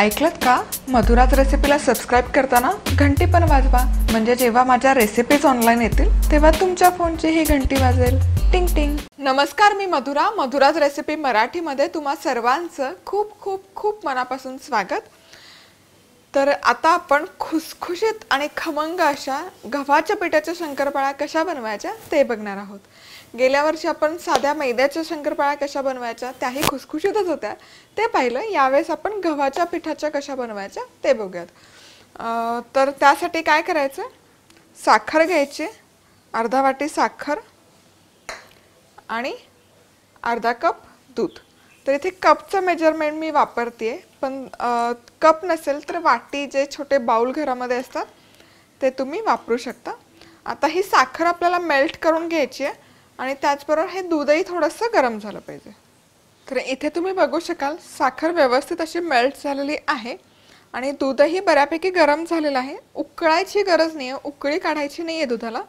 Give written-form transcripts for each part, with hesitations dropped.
ऐकलत का? मधुराज रेसिपीला सबस्क्राइब करताना घंटी पण वाजवा, म्हणजे जेव्हा माझ्या रेसिपीज ऑनलाईन येतील तेव्हा तुमच्या फोनची ही घंटी वाजेल. टिंग टिंग. नमस्कार, मी मधुरा. मधुराज रेसिपी मराठीमध्ये तुम्हा सर्वांचं खूप खूप खूप मनापासून स्वागत. तर आता आपण खुसखुशीत आणि खमंग अशा गव्हाच्या पिठाच्या शंकरपाळ्या कशा बनवायच्या ते बघणार आहोत. गेल्या वर्षी आपण साध्या मैद्याच्या शंकरपाळ्या कशा बनवायच्या त्याही खुसखुशीतच होत्या, ते पाहिलं. यावेळेस आपण गव्हाच्या पिठाच्या कशा बनवायच्या ते बघूयात. तर त्यासाठी काय करायचं, साखर घ्यायची, अर्धा वाटी साखर आणि अर्धा कप दूध. तर इथे कपचं मेजरमेंट मी वापरते, पण कप नसेल तर वाटी, जे छोटे बाउल घरामध्ये असतात ते तुम्ही वापरू शकता. आता ही साखर आपल्याला मेल्ट करून घ्यायची आहे आणि त्याचबरोबर हे दूधही थोडंसं गरम झालं पाहिजे. तर इथे तुम्ही बघू शकाल साखर व्यवस्थित अशी मेल्ट झालेली आहे आणि दूधही बऱ्यापैकी गरम झालेलं आहे. उकळायची गरज नाही आहे, उकळी काढायची नाही आहे दुधाला.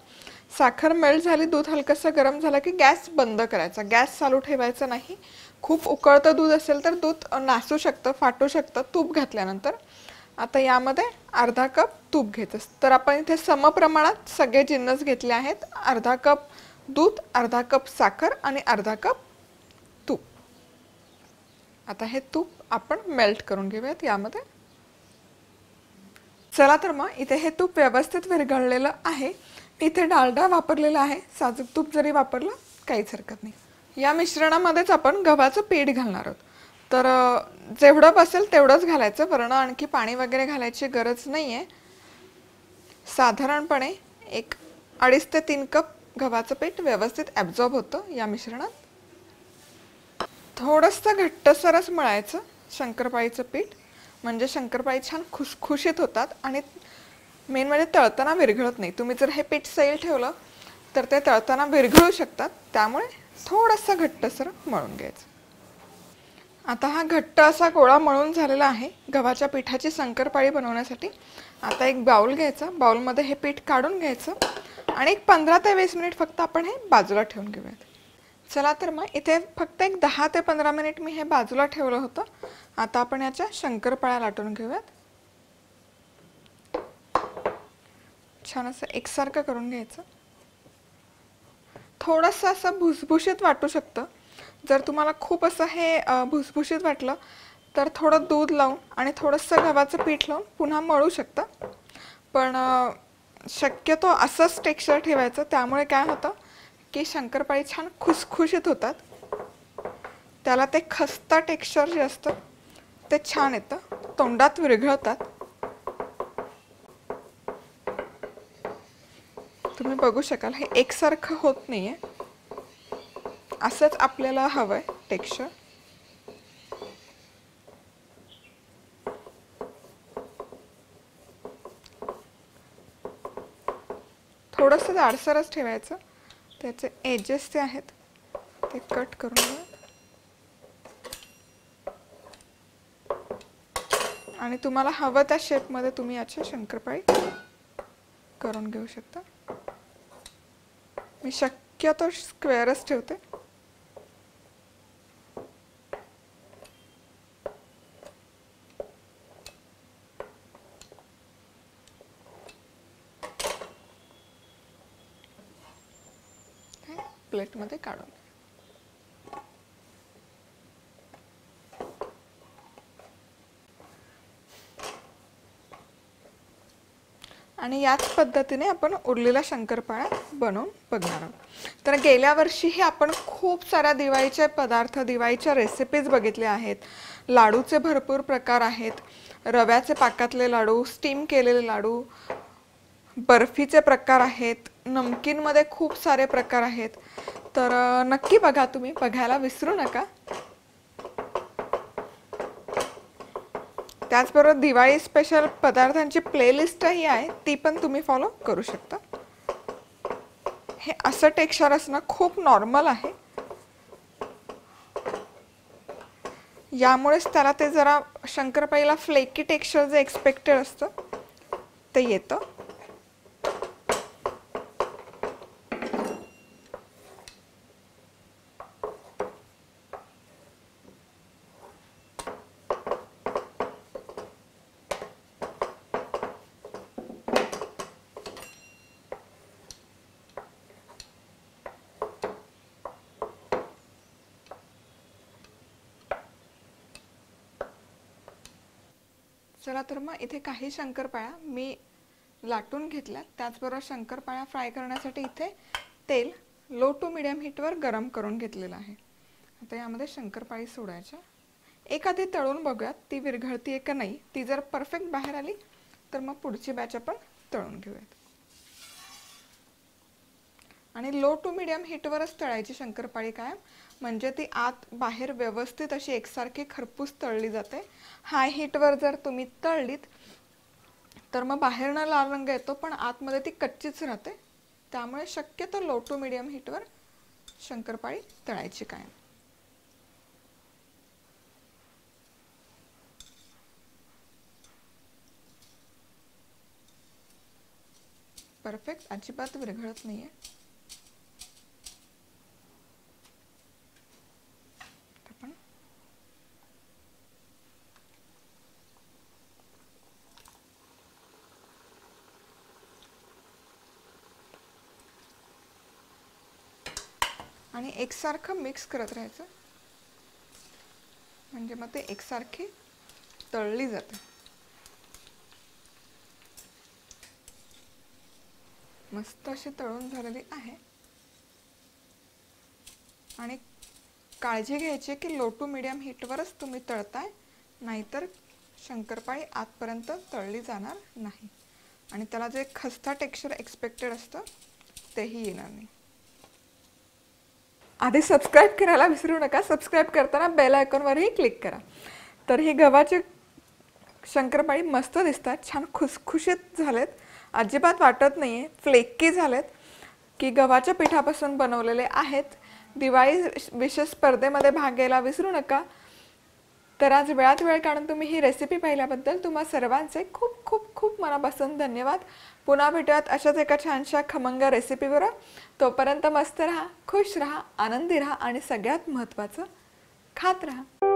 साखर मेल्ट झाली, दूध हलकंसं गरम झालं की गॅस बंद करायचा, गॅस चालू ठेवायचा नाही. खूप उकळतं दूध असेल तर दूध नासू शकतं, फाटू शकतं तूप घातल्यानंतर. आता यामध्ये अर्धा कप तूप घ्यायचं. तर आपण इथे समप्रमाणात सगळे जिन्नस घेतले आहेत. अर्धा कप दूध, अर्धा कप साखर आणि अर्धा कप तूप. आता हे तूप आपण मेल्ट करून घेऊयात यामध्ये. चला तर मग इथे हे तूप व्यवस्थित विरघळलेलं आहे. इथे डालडा वापरलेला आहे, साजूक तूप जरी वापरलं काहीच हरकत नाही. या मिश्रणामध्येच आपण गव्हाचं पीठ घालणार आहोत. तर जेवढं बसेल तेवढंच घालायचं, वरनं आणखी पाणी वगैरे घालायची गरज नाही आहे. साधारणपणे 2.5 ते 3 कप गव्हाचं पीठ व्यवस्थित ॲब्झॉर्ब होतं या मिश्रणात. थोडंसं घट्टसरच मळायचं शंकरपाळीचं पीठ, म्हणजे शंकरपाळी छान खुसखुशीत होतात आणि मेन म्हणजे तळताना विरघळत नाही. तुम्ही जर हे पीठ सैल ठेवलं तर ते तळताना विरघळू शकतात, त्यामुळे थोडंसं घट्टसर मळून घ्यायचं. आता हा घट्ट असा गोळा मळून झालेला आहे गव्हाच्या पिठाची शंकरपाळी बनवण्यासाठी. आता एक बाउल घ्यायचा, बाउलमध्ये हे पीठ काढून घ्यायचं आणि 15 ते 20 मिनिट फक्त आपण हे बाजूला ठेवून घेऊयात. चला तर मग इथे फक्त 10 ते 15 मिनिट मी हे बाजूला ठेवलं होतं. आता आपण याच्या शंकरपाळ्या लाटून घेऊयात. छान असं एकसारखं करून घ्यायचं. थोडंसं असं भुसभुशीत वाटू शकतं. जर तुम्हाला खूप असं हे भुसभुशीत वाटलं तर थोडं दूध लावून आणि थोडंसं गव्हाचं पीठ लावून पुन्हा मळू शकता. पण शक्यतो असंच टेक्स्चर ठेवायचं, त्यामुळे काय होतं की शंकरपाळी छान खुसखुशीत होतात. त्याला ते खस्ता टेक्स्चर जे असतं ते छान येतं, तोंडात विरघळतात. तुम्ही बघू शकाल हे एकसारखं होत नाहीये, असंच आपल्याला हवंय टेक्स्चर. थोडंसं जाडसरच ठेवायचं. त्याचे एजेस जे आहेत ते कट करून घ्या आणि तुम्हाला हवं त्या शेपमध्ये तुम्ही याची शंकरपाळी करून घेऊ शकता. मी शक्यतो स्क्वेअरच ठेवते. प्लेटमध्ये काढून आणि याच पद्धतीने आपण उरलेल्या शंकरपाळ्या बनवून बघणार आहोत. तर गेल्या वर्षीही आपण खूप साऱ्या दिवाळीचे पदार्थ, दिवाळीच्या रेसिपीज बघितल्या आहेत. लाडूचे भरपूर प्रकार आहेत. रव्याचे पाकातले लाडू, स्टीम केलेले लाडू, बर्फीचे प्रकार आहेत, नमकीनमध्ये खूप सारे प्रकार आहेत. तर नक्की बघा, तुम्ही बघायला विसरू नका. त्याचबरोबर दिवाळी स्पेशल पदार्थांची प्लेलिस्टही आहे, ती पण तुम्ही फॉलो करू शकता. हे असं टेक्स्चर असणं खूप नॉर्मल आहे, यामुळेच त्याला ते जरा शंकरपाळीला फ्लेकी टेक्स्चर जे एक्सपेक्टेड असतं ते येतं. चला तर मग इथे काही शंकरपाळ्या मी लाटून घेतल्या, त्याचबरोबर शंकरपाळ्या फ्राय करण्यासाठी इथे तेल लो टू मीडियम हीटवर गरम करून घेतलेलं आहे। आता यामध्ये शंकरपाळी सोडायच्या, एक आधी तळून बघूयात ती विरघळती आहे का नाही। ती जर परफेक्ट बाहेर आली तर मग पुढची बॅच आपण तळून घेऊयात। आणि लो टू मीडियम हीटवरच तळायची शंकरपाळी कायम, म्हणजे ती आत बाहेर व्यवस्थित अशी एकसारखी खरपूस तळली जाते। हाय हीटवर जर तुम्ही तळलीत तर मग बाहेरनं लाल रंग येतो पण आतमध्ये ती कच्चीच राहते। त्यामुळे शक्यतो लो टू मीडियम हीटवर शंकरपाळी तळायची कायम। परफेक्ट अजिबात विरघळत नाहीये। आणि एकसारखं मिक्स करत राहायचं, म्हणजे मग ते एकसारखी तळली जाते। मस्त अशी तळून झालेली आहे। आणि काळजी घ्यायची की लो टू मीडियम हीटवरच तुम्ही तळताय, नाहीतर शंकरपाळी आतपर्यंत तळली जाणार नाही आणि त्याला जे खस्ता टेक्स्चर एक्सपेक्टेड असतं तेही येणार नाही। आधी सबस्क्राइब करायला विसरू नका, सबस्क्राइब करताना बेल आयकॉनवरही क्लिक करा। तर ही गव्हाची शंकरपाळी मस्त दिसतात, छान खुसखुशीत झालेत, अजिबात वाटत नाहीये फ्लेकी झालेत की गव्हाच्या पिठापासून बनवलेले आहेत। दिवाळी विशेष स्पर्धेमध्ये भाग घ्यायला विसरू नका। तर आज वेळात वेळ काढून तुम्ही ही रेसिपी पाहिल्याबद्दल तुम्हा सर्वांचे खूप खूप खूप मनापासून धन्यवाद। पुन्हा भेटूयात अशाच एका छानशा खमंग रेसिपीवर। तोपर्यंत मस्त राहा, खुश राहा, आनंदी राहा आणि सगळ्यात महत्त्वाचं खात राहा।